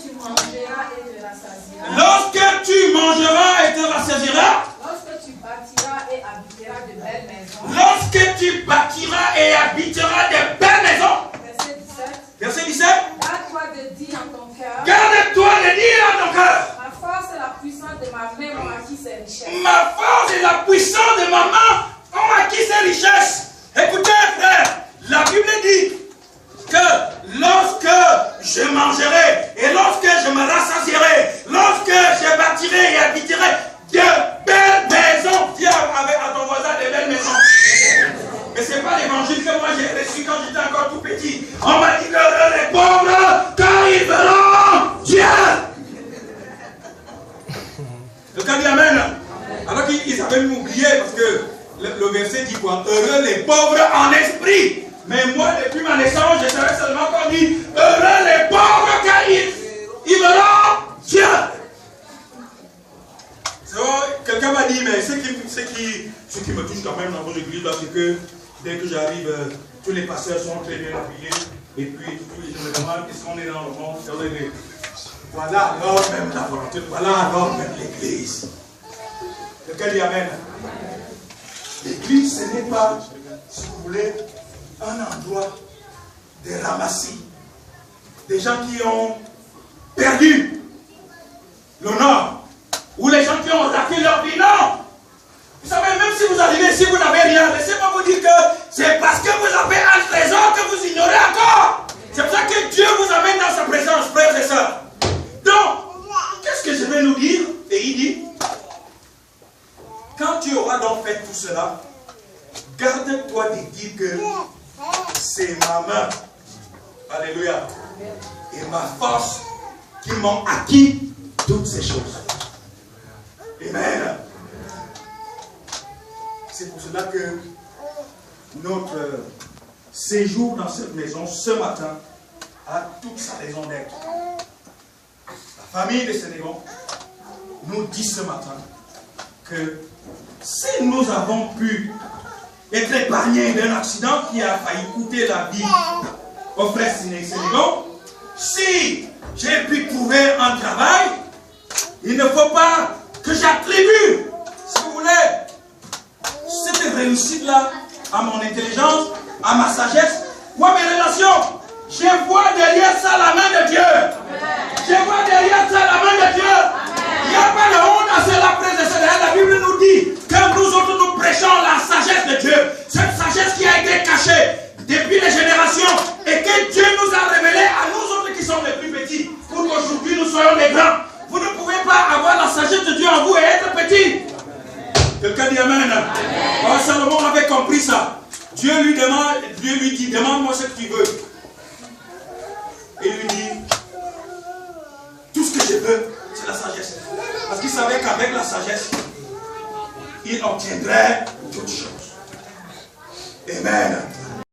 tu mangeras et te rassasieras. Lorsque tu mangeras et te rassasieras. Lorsque tu bâtiras et habiteras de belles maisons. Lorsque tu bâtiras et habiteras de belles maisons. Verset 17. Verset 17. Garde-toi de dire en ton cœur. Garde-toi de dire en ton cœur. Ma force et la puissance de ma main m'ont acquis ces richesses. Ma force et la puissance de ma main ont acquis ces richesses. Écoutez, frère, la Bible dit que lorsque je mangerai et lorsque je me rassasierai, lorsque je bâtirai et habiterai de belles maisons, viens avec à ton voisin de belles maisons. Mais ce n'est pas l'évangile que moi j'ai reçu quand j'étais encore tout petit. On m'a dit que les pauvres, quand ils verront Dieu. Quelqu'un dit Amen. Alors qu'ils avaient même oublié parce que le verset dit quoi? Heureux les pauvres en esprit. Mais moi, depuis ma naissance, je savais seulement qu'on dit heureux les pauvres car ils verront Dieu. Quelqu'un m'a dit, mais ce qui me touche quand même dans mon église, c'est que dès que j'arrive, tous les pasteurs sont très bien habillés. Et puis, je me demande, est-ce qu'on est dans le monde? Voilà alors même la volonté, voilà alors même l'église. Quelqu'un dit Amen. L'église, ce n'est pas, si vous voulez, un endroit de ramassis. Des gens qui ont perdu l'honneur. Ou les gens qui ont raté leur vie. Non. Vous savez, même si vous arrivez ici, vous n'avez rien. Laissez-moi vous dire que c'est parce que vous avez un trésor que vous ignorez encore. C'est pour ça que Dieu vous amène dans sa présence, frères et sœurs. Donc, qu'est-ce que je vais nous dire? Et il dit, quand tu auras donc fait tout cela, garde-toi de dire que c'est ma main, alléluia, et ma force qui m'ont acquis toutes ces choses. Amen. C'est pour cela que notre séjour dans cette maison ce matin a toute sa raison d'être. La famille de Sénégal nous dit ce matin que si nous avons pu être épargnés d'un accident qui a failli coûter la vie au frère Sénégal, si j'ai pu trouver un travail, il ne faut pas que j'attribue, si vous voulez, cette réussite-là à mon intelligence, à ma sagesse ou à mes relations. Je vois derrière ça la main de Dieu. Je vois derrière ça la main de Dieu. Il n'y a pas de honte à cela, frères et sœurs. La Bible nous dit que nous autres nous prêchons la sagesse de Dieu. Cette sagesse qui a été cachée depuis les générations et que Dieu nous a révélée à nous autres qui sommes les plus petits pour qu'aujourd'hui nous soyons les grands. Vous ne pouvez pas avoir la sagesse de Dieu en vous et être petit. Quelqu'un dit Amen. Oh, Salomon avait compris ça. Dieu lui dit, demande-moi ce que tu veux. Et il lui dit, tout ce que je veux, c'est la sagesse. Parce qu'il savait qu'avec la sagesse, il obtiendrait toutes choses. Amen.